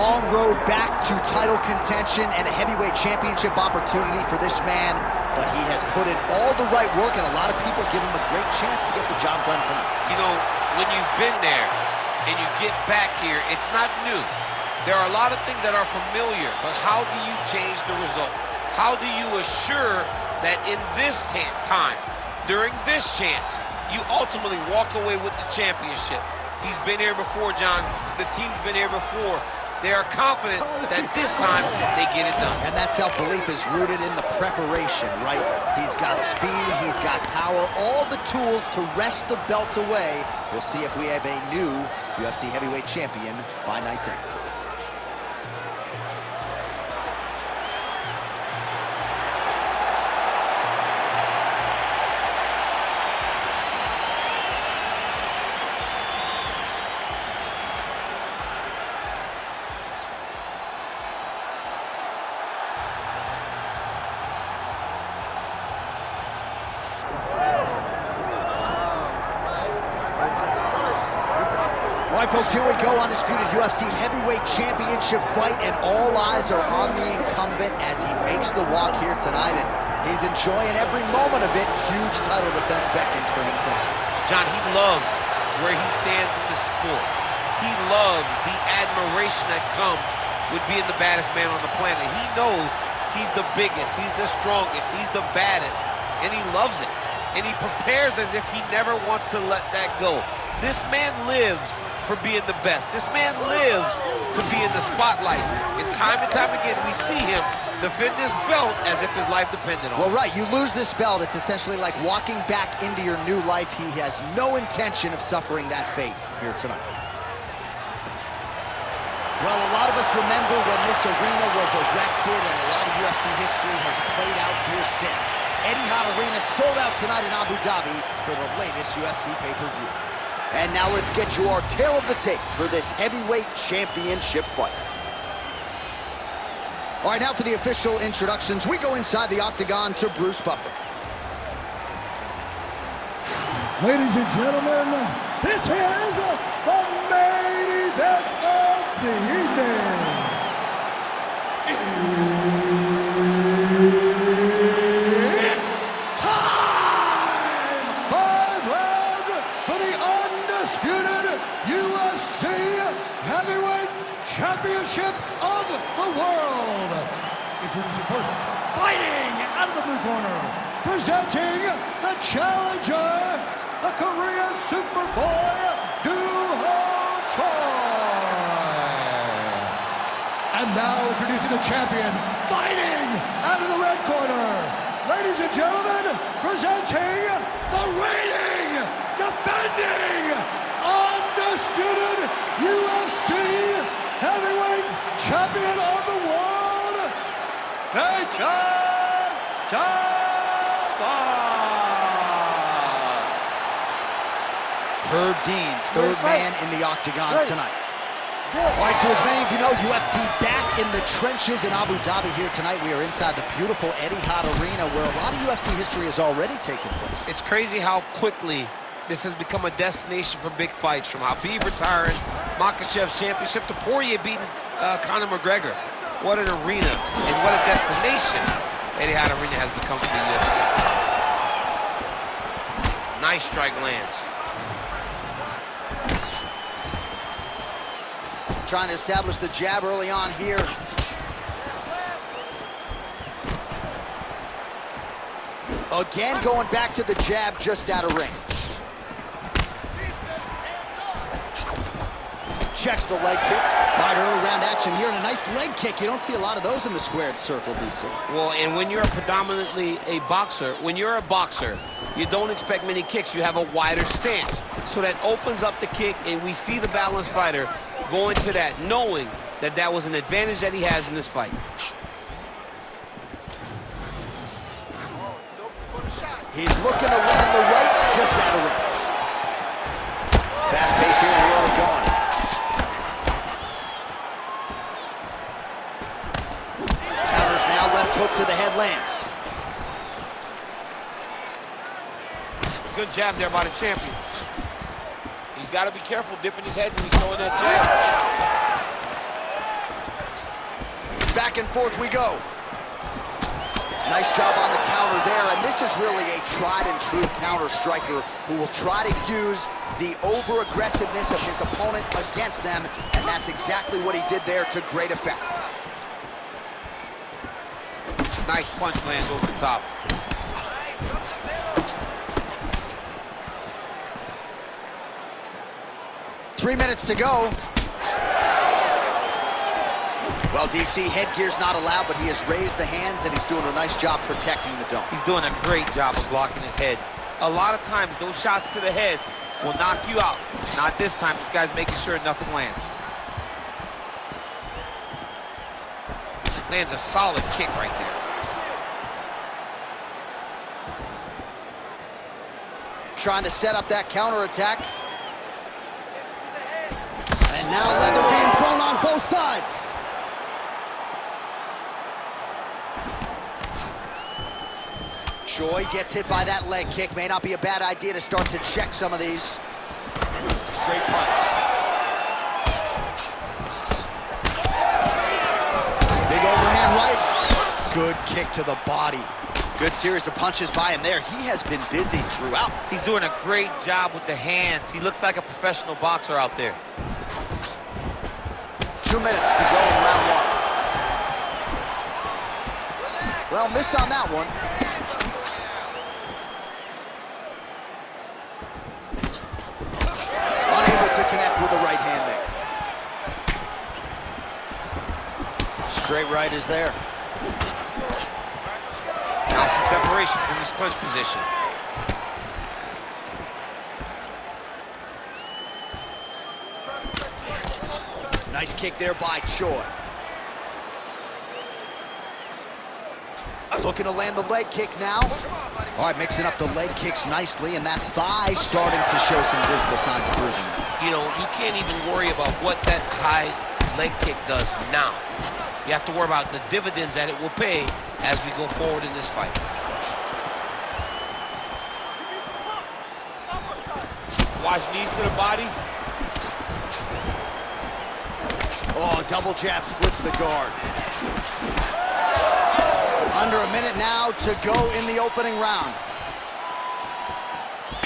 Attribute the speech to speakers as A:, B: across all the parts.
A: long road back to title contention and a heavyweight championship opportunity for this man, but he has put in all the right work, and a lot of people give him a great chance to get the job done tonight.
B: You know, when you've been there and you get back here, it's not new. There are a lot of things that are familiar, but how do you change the result? How do you assure that in this time, during this chance, you ultimately walk away with the championship? He's been here before, John. The team's been here before. They are confident that this time they get it done.
A: And that self-belief is rooted in the preparation, right? He's got speed, he's got power, all the tools to wrest the belt away. We'll see if we have a new UFC heavyweight champion by night's end. All right, folks, here we go. Undisputed UFC heavyweight championship fight, and all eyes are on the incumbent as he makes the walk here tonight, and he's enjoying every moment of it. Huge title defense beckons for him tonight.
B: John, he loves where he stands in the sport. He loves the admiration that comes with being the baddest man on the planet. He knows he's the biggest, he's the strongest, he's the baddest, and he loves it. And he prepares as if he never wants to let that go. This man lives for being the best. This man lives to be in the spotlight. And time again, we see him defend this belt as if his life depended on it.
A: Well, right, you lose this belt, it's essentially like walking back into your new life. He has no intention of suffering that fate here tonight. Well, a lot of us remember when this arena was erected, and a lot of UFC history has played out here since. Etihad Arena sold out tonight in Abu Dhabi for the latest UFC pay-per-view. And now let's get you our tale of the tape for this heavyweight championship fight. All right, now for the official introductions, we go inside the octagon to Bruce Buffer.
C: Ladies and gentlemen, this is the main event of the evening. It's time! 5 rounds for the undisputed UFC Heavyweight Championship of the world. Introducing first, fighting out of the blue corner, presenting the challenger, the Korean Superboy, Doo-Ho Choi. And now introducing the champion, fighting out of the red corner. Ladies and gentlemen, presenting the reigning, defending, undisputed UFC heavyweight champion of the world,
A: Herb Dean, third man in the octagon tonight. All right, so as many of you know, UFC back in the trenches in Abu Dhabi here tonight. We are inside the beautiful Etihad Arena where a lot of UFC history has already taken place.
B: It's crazy how quickly this has become a destination for big fights, from Khabib retiring, Makhachev's championship, to Poirier beating Conor McGregor. What an arena and what a destination Etihad Arena has become for the UFC. Nice strike lands.
A: Trying to establish the jab early on here. Again, going back to the jab just out of range. Checks the leg kick. All right, early round action here, and a nice leg kick. You don't see a lot of those in the squared circle, DC.
B: Well, and when you're predominantly a boxer, you don't expect many kicks. You have a wider stance. So that opens up the kick, and we see the balanced fighter going to that, knowing that that was an advantage that he has in this fight.
A: He's looking to land the right, just out of range. Fast pace here in the early going. Counters now, left hook to the head lands.
B: Good jab there by the champion. He's got to be careful dipping his head when he's throwing that jab.
A: back and forth we go. Nice job on the counter there, and this is really a tried and true counter striker who will try to use the over-aggressiveness of his opponents against them, and that's exactly what he did there to great effect.
B: Nice punch lands over the top.
A: 3 minutes to go. Well, DC, headgear's not allowed, but he has raised the hands, and he's doing a nice job protecting the dome.
B: He's doing a great job of blocking his head. A lot of times, those shots to the head will knock you out. Not this time. This guy's making sure nothing lands. Lands a solid kick right there.
A: Trying to set up that counterattack. And now leather being thrown on both sides. Choi gets hit by that leg kick. May not be a bad idea to start to check some of these. Straight punch. Big overhand right. Good kick to the body. Good series of punches by him there. He has been busy throughout.
B: He's doing a great job with the hands. He looks like a professional boxer out there.
A: 2 minutes to go in round one. Well, missed on that one. Unable to connect with the right hand there. Straight right is there.
B: Now some separation from his clinch position.
A: Nice kick there by Choi. Looking to land the leg kick now. All right, mixing up the leg kicks nicely, and that thigh starting to show some visible signs of bruising.
B: You know, you can't even worry about what that high leg kick does now. You have to worry about the dividends that it will pay as we go forward in this fight. Watch knees to the body.
A: Oh, double jab splits the guard. Under a minute now to go in the opening round.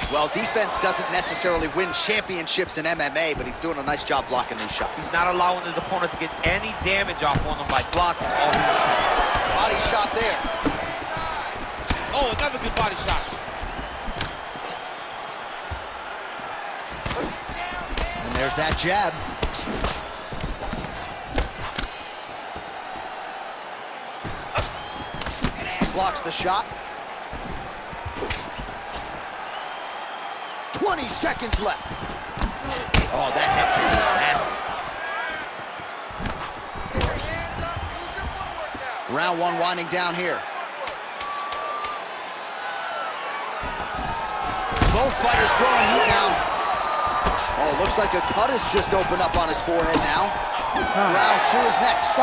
A: Well, defense doesn't necessarily win championships in MMA, but he's doing a nice job blocking these shots.
B: He's not allowing his opponent to get any damage off on him by blocking all these attacks.
A: Body shot there.
B: Oh, another good body shot.
A: And there's that jab. Blocks the shot. 20 seconds left. Oh, that head kick is nasty. Round one winding down here. Both fighters throwing heat now. Oh, looks like a cut has just opened up on his forehead now. Round two is next.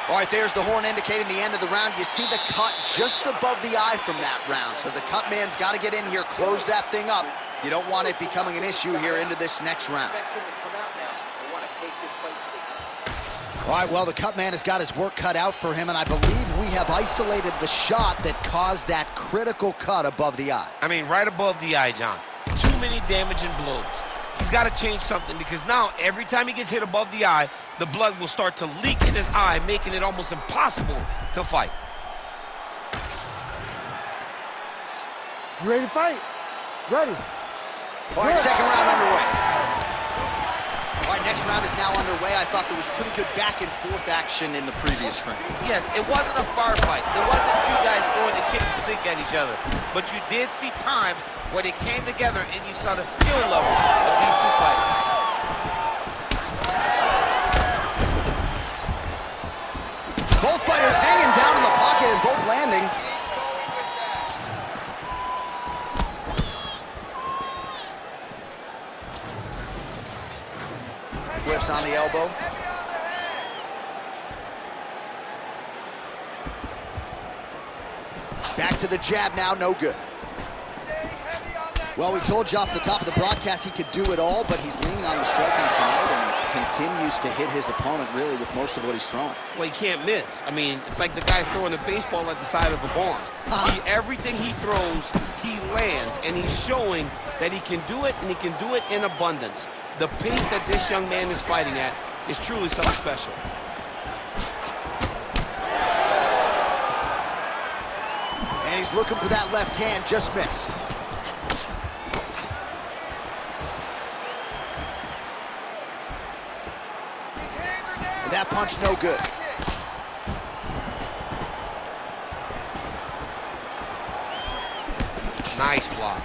A: All right, there's the horn indicating the end of the round. You see the cut just above the eye from that round. So the cut man's got to get in here, close that thing up. You don't want it becoming an issue here into this next round. All right, well, the cut man has got his work cut out for him, and I believe we have isolated the shot that caused that critical cut above the eye.
B: I mean, right above the eye, John. Too many damaging blows. He's got to change something because now every time he gets hit above the eye, the blood will start to leak in his eye, making it almost impossible to fight.
D: You ready to fight? Ready.
A: All right, second round underway. All right, next round is now underway. I thought there was pretty good back and forth action in the previous frame.
B: Yes, it wasn't a bar fight. There wasn't two guys throwing the kick and sink at each other. But you did see times where they came together and you saw the skill level of these two fighters.
A: Both fighters hanging down in the pocket and both landing. Whiffs on the elbow. Back to the jab now, no good. Well, we told you off the top of the broadcast he could do it all, but he's leaning on the striking tonight and continues to hit his opponent really with most of what he's throwing.
B: Well, he can't miss. I mean, it's like the guy's throwing a baseball at the side of a barn. Everything he throws, he lands, and he's showing that he can do it, and he can do it in abundance. The pace that this young man is fighting at is truly something special.
A: And he's looking for that left hand, just missed. That punch no good.
B: Nice block.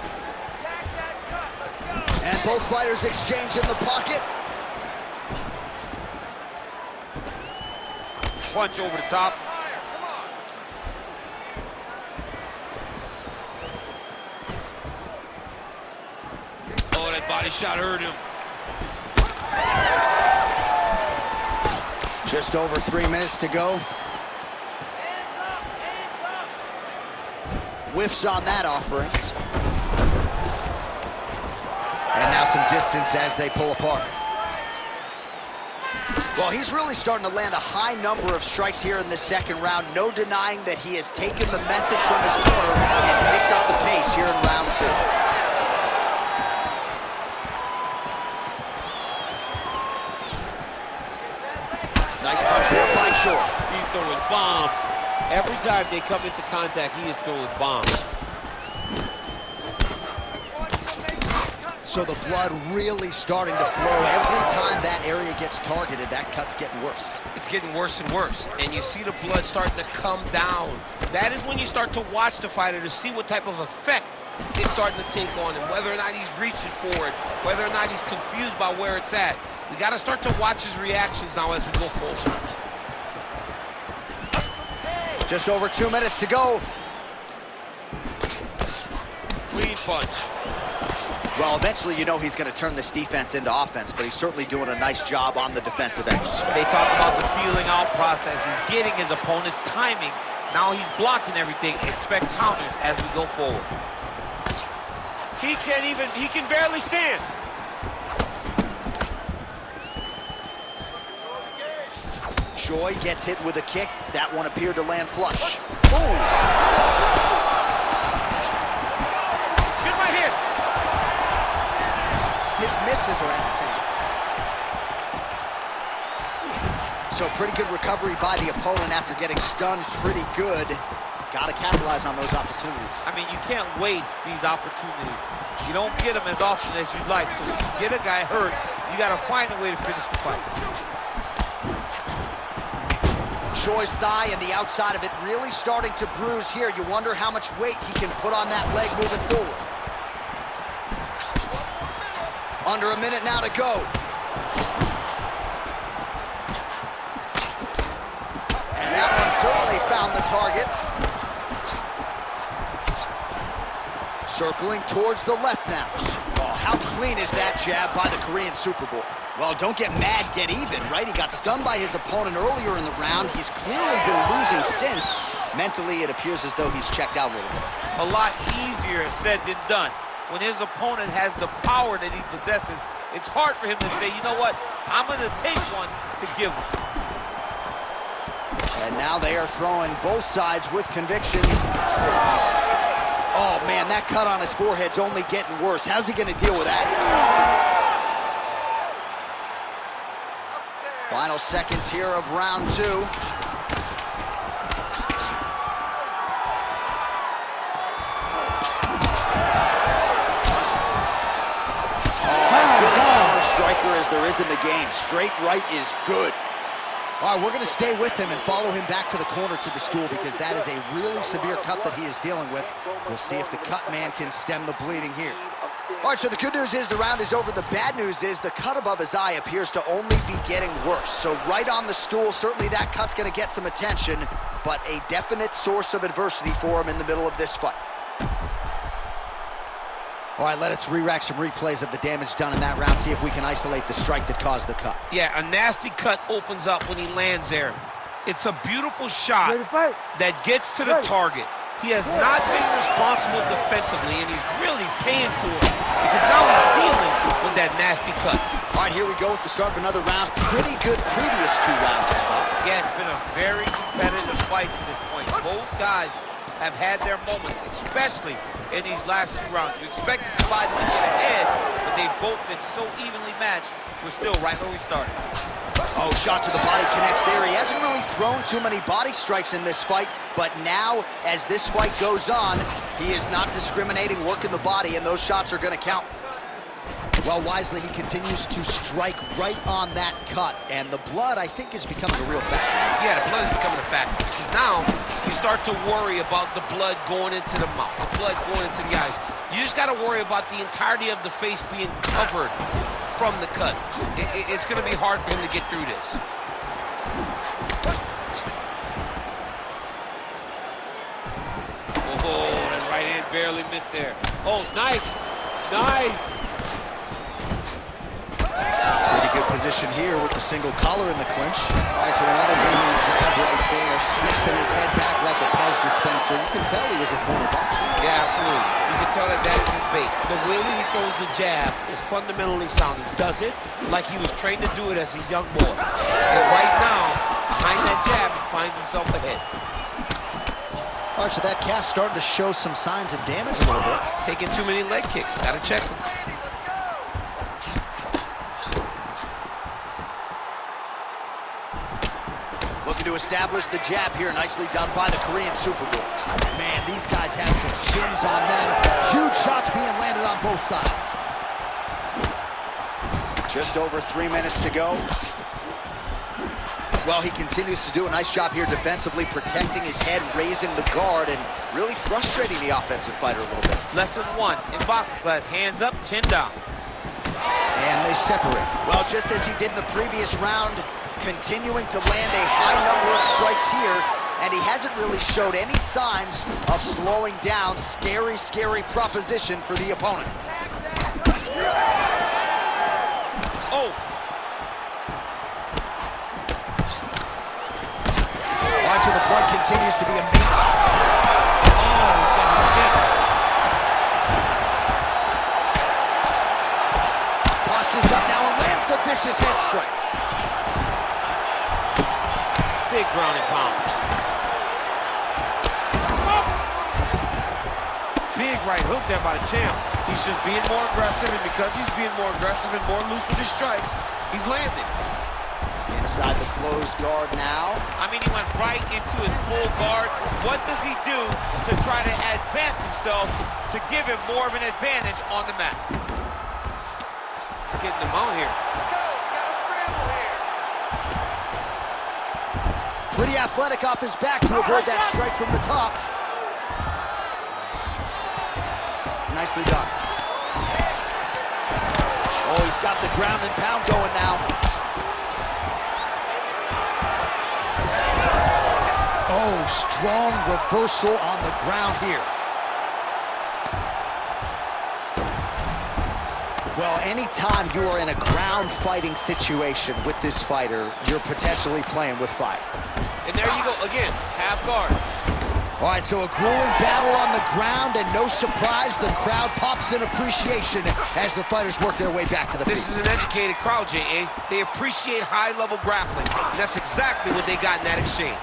A: And both fighters exchange in the pocket.
B: Punch over the top. Oh, that body shot hurt him.
A: Just over 3 minutes to go. Whiffs on that offering. And now some distance as they pull apart. Well, he's really starting to land a high number of strikes here in the second round. No denying that he has taken the message from his corner and picked up the pace here in round two. Nice punch there by Shore.
B: He's throwing bombs. Every time they come into contact, he is throwing bombs.
A: So the blood really starting to flow. Every time that area gets targeted, that cut's getting worse.
B: It's getting worse and worse. And you see the blood starting to come down. That is when you start to watch the fighter to see what type of effect it's starting to take on him, whether or not he's reaching for it, whether or not he's confused by where it's at. We got to start to watch his reactions now as we go forward.
A: Just over 2 minutes to go.
B: Clean punch.
A: Well, eventually you know he's going to turn this defense into offense, but he's certainly doing a nice job on the defensive end.
B: They talk about the feeling out process. He's getting his opponent's timing. Now he's blocking everything. Expect counters as we go forward. He can barely stand.
A: Joy gets hit with a kick. That one appeared to land flush. Boom!
B: Good right here.
A: His misses are entertaining. So pretty good recovery by the opponent after getting stunned pretty good. Got to capitalize on those opportunities.
B: I mean, you can't waste these opportunities. You don't get them as often as you'd like. So if you get a guy hurt, you got to find a way to finish the fight.
A: Joy's thigh and the outside of it really starting to bruise here. You wonder how much weight he can put on that leg moving forward. Under a minute now to go. And that one certainly found the target. Circling towards the left now. Oh, how clean is that jab by the Korean Super Bowl? Well, don't get mad, get even, right? He got stunned by his opponent earlier in the round. He's clearly been losing since. Mentally, it appears as though he's checked out a little bit.
B: A lot easier said than done. When his opponent has the power that he possesses, it's hard for him to say, you know what, I'm going to take one to give him.
A: And now they are throwing both sides with conviction. Oh, man, that cut on his forehead's only getting worse. How's he going to deal with that? Final seconds here of round two. Oh, as good a power striker as there is in the game. Straight right is good. All right, we're going to stay with him and follow him back to the corner to the stool because that is a really severe cut that he is dealing with. We'll see if the cut man can stem the bleeding here. All right, so the good news is the round is over. The bad news is the cut above his eye appears to only be getting worse. So right on the stool, certainly that cut's going to get some attention, but a definite source of adversity for him in the middle of this fight. All right, let us re-rack some replays of the damage done in that round, see if we can isolate the strike that caused the cut.
B: Yeah, a nasty cut opens up when he lands there. It's a beautiful shot that gets to the target. He has not been responsible defensively, and he's really paying for it because now he's dealing with that nasty cut.
A: All right, here we go with the start of another round. Pretty good previous 2 rounds, I thought.
B: Yeah, it's been a very competitive fight to this point. Both guys have had their moments, especially in these last 2 rounds. You expect somebody to get ahead, but they've both been so evenly matched. We're still right where we started.
A: Oh, shot to the body connects there. He hasn't really thrown too many body strikes in this fight, but now, as this fight goes on, he is not discriminating, working the body, and those shots are going to count. Well, wisely, he continues to strike right on that cut, and the blood, I think, is becoming a real factor.
B: Yeah, the blood is becoming a factor, because now you start to worry about the blood going into the mouth, the blood going into the eyes. You just got to worry about the entirety of the face being covered from the cut. It's going to be hard for him to get through this. Oh, that right hand barely missed there. Oh, nice. Nice.
A: Pretty good position here with the single collar in the clinch. All right, so another big jab right there, snapping his head back like a Pez dispenser. You can tell he was a former boxer.
B: Yeah, absolutely. You can tell that is his base. The way that he throws the jab is fundamentally sound. He does it like he was trained to do it as a young boy. And right now, behind that jab, he finds himself ahead.
A: All right, so that calf starting to show some signs of damage a little bit.
B: Taking too many leg kicks. Gotta check him.
A: Looking to establish the jab here. Nicely done by the Korean Superboy. Man, these guys have some chins on them. Huge shots being landed on both sides. Just over 3 minutes to go. Well, he continues to do a nice job here defensively, protecting his head, raising the guard, and really frustrating the offensive fighter a little bit.
B: Lesson 1 in boxing class, hands up, chin down.
A: And they separate. Well, just as he did in the previous round, continuing to land a high number of strikes here, and he hasn't really showed any signs of slowing down. Scary, scary proposition for the opponent.
B: Oh!
A: All right, so the blood continues to be a main. Postures up now and lands the vicious head strike.
B: Big ground and pound. Big right hook there by the champ. He's just being more aggressive, and because he's being more aggressive and more loose with his strikes, he's landing.
A: Inside the closed guard now.
B: I mean, he went right into his full guard. What does he do to try to advance himself to give him more of an advantage on the mat? He's getting him out here. Let's go. We got a scramble here.
A: Pretty athletic off his back to avoid that strike from the top. Nicely done. Oh, he's got the ground and pound going now. Oh, strong reversal on the ground here. Well, anytime you are in a ground fighting situation with this fighter, you're potentially playing with fire.
B: And there you go, again, half guard.
A: All right, so a grueling battle on the ground, and no surprise, the crowd pops in appreciation as the fighters work their way back to the feet.
B: This is an educated crowd, J.A. They appreciate high-level grappling, and that's exactly what they got in that exchange.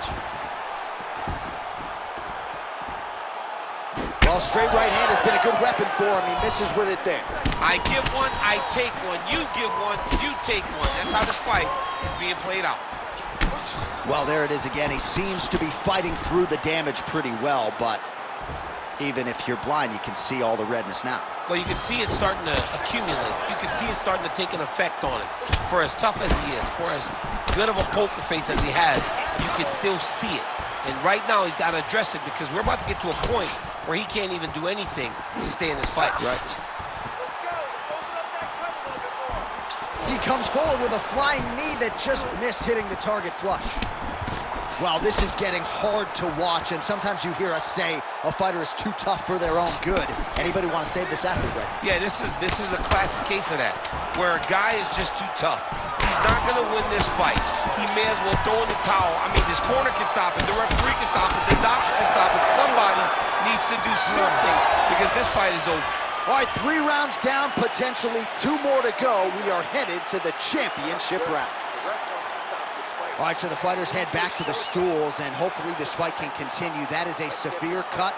A: Well, straight right hand has been a good weapon for him. He misses with it there.
B: I give one, I take one. You give one, you take one. That's how this fight is being played out.
A: Well, there it is again. He seems to be fighting through the damage pretty well, but even if you're blind, you can see all the redness now.
B: Well, you can see it starting to accumulate. You can see it starting to take an effect on him. For as tough as he is, for as good of a poker face as he has, you can still see it. And right now, he's got to address it because we're about to get to a point where he can't even do anything to stay in this fight.
A: Right.
E: Let's go. Let's open up that cut a little bit more.
A: He comes forward with a flying knee that just missed hitting the target flush. Well, this is getting hard to watch, and sometimes you hear us say a fighter is too tough for their own good. Anybody want to save this athlete right now?
B: Yeah, this is a classic case of that, where a guy is just too tough. He's not going to win this fight. He may as well throw in the towel. I mean, his corner can stop it, the referee can stop it, the doctor can stop it. Somebody needs to do something because this fight is over.
A: All right, 3 rounds down, potentially 2 more to go. We are headed to the championship rounds. All right, so the fighters head back to the stools, and hopefully this fight can continue. That is a severe cut.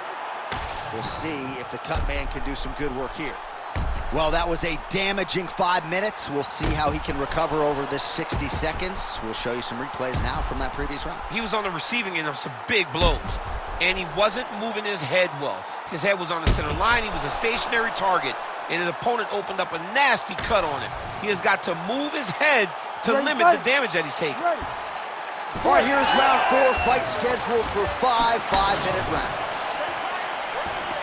A: We'll see if the cut man can do some good work here. Well, that was a damaging 5 minutes. We'll see how he can recover over this 60 seconds. We'll show you some replays now from that previous round.
B: He was on the receiving end of some big blows, and he wasn't moving his head well. His head was on the center line. He was a stationary target, and his opponent opened up a nasty cut on him. He has got to move his head to limit the damage that he's taking.
A: All right, here's round 4, fight scheduled for 5 5-minute rounds.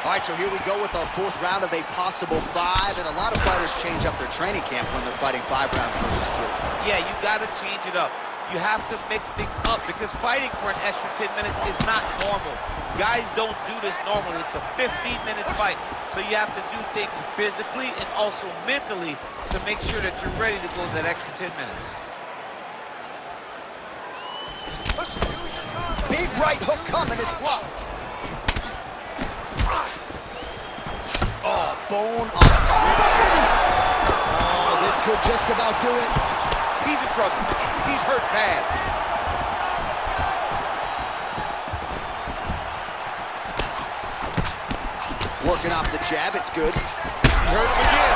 A: All right, so here we go with our 4th round of a possible 5, and a lot of fighters change up their training camp when they're fighting 5 rounds versus 3.
B: Yeah, you got to change it up. You have to mix things up because fighting for an extra 10 minutes is not normal. Guys don't do this normally. It's a 15-minute fight, so you have to do things physically and also mentally to make sure that you're ready to go that extra 10 minutes.
A: Big right hook coming, it's blocked. Oh, bone on. Oh, this could just about do it.
B: He's in trouble. He's hurt bad.
A: Working off the jab, it's good.
B: He hurt him again.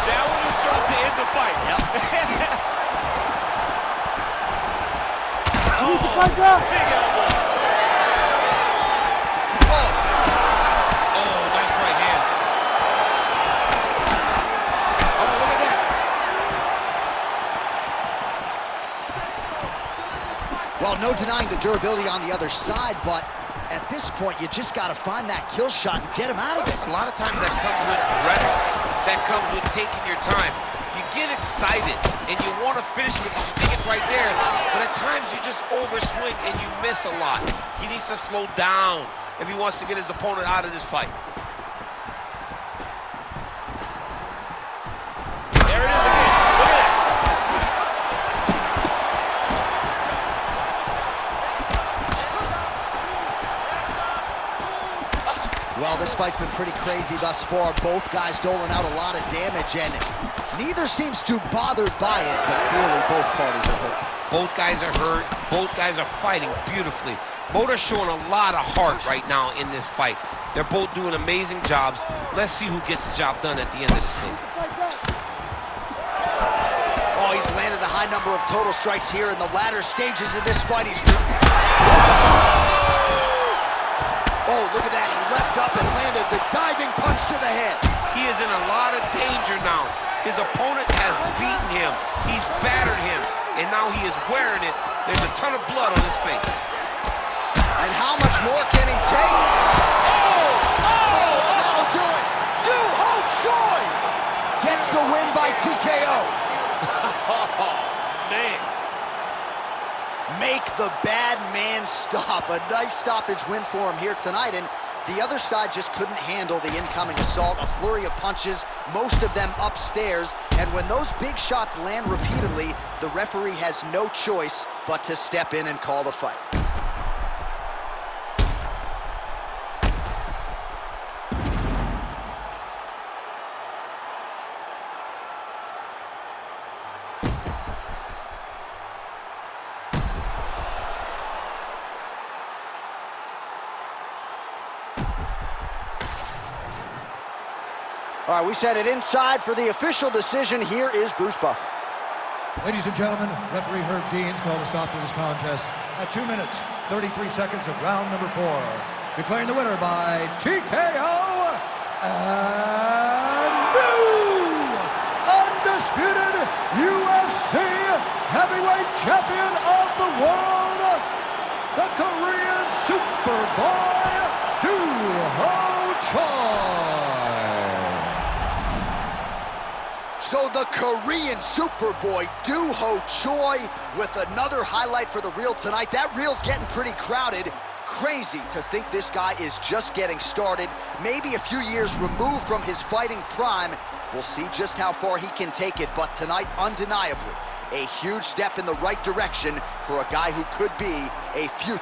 B: That one was starting to end the fight.
A: Yep.
D: Like that.
B: Big elbow. Oh, nice right hand. Oh, look at that.
A: Well, no denying the durability on the other side, but at this point, you just got to find that kill shot and get him out of it.
B: A lot of times that comes with reps. That comes with taking your time. You get excited, and you want to finish it because you think it's right there. But at times, you just overswing, and you miss a lot. He needs to slow down if he wants to get his opponent out of this fight. There it is again. Look at
A: that. Well, this fight's been pretty crazy thus far. Both guys doling out a lot of damage, and neither seems too bothered by it, but clearly both parties are hurt.
B: Both guys are hurt. Both guys are fighting beautifully. Both are showing a lot of heart right now in this fight. They're both doing amazing jobs. Let's see who gets the job done at the end of this thing.
A: Oh, he's landed a high number of total strikes here in the latter stages of this fight. Oh, look at that. He leapt up and landed the diving punch to the head.
B: He is in a lot of danger now. His opponent has beaten him. He's battered him. And now he is wearing it. There's a ton of blood on his face.
A: And how much more can he take? Oh, that'll do it. Ho Choi gets the win by TKO.
B: Oh, man.
A: Make the bad man stop. A nice stoppage win for him here tonight, and the other side just couldn't handle the incoming assault. A flurry of punches, most of them upstairs, and when those big shots land repeatedly, the referee has no choice but to step in and call the fight. All right, we set it inside for the official decision. Here is Bruce Buffer.
C: Ladies and gentlemen, referee Herb Deans called a stop to this contest at 2 minutes, 33 seconds of round number 4. Declaring the winner by TKO and new undisputed UFC heavyweight champion of the world, the Korean Superboy, Ho Choi.
A: So the the Korean Superboy, Do-Ho Choi, with another highlight for the reel tonight. That reel's getting pretty crowded. Crazy to think this guy is just getting started, maybe a few years removed from his fighting prime. We'll see just how far he can take it, but tonight, undeniably, a huge step in the right direction for a guy who could be a future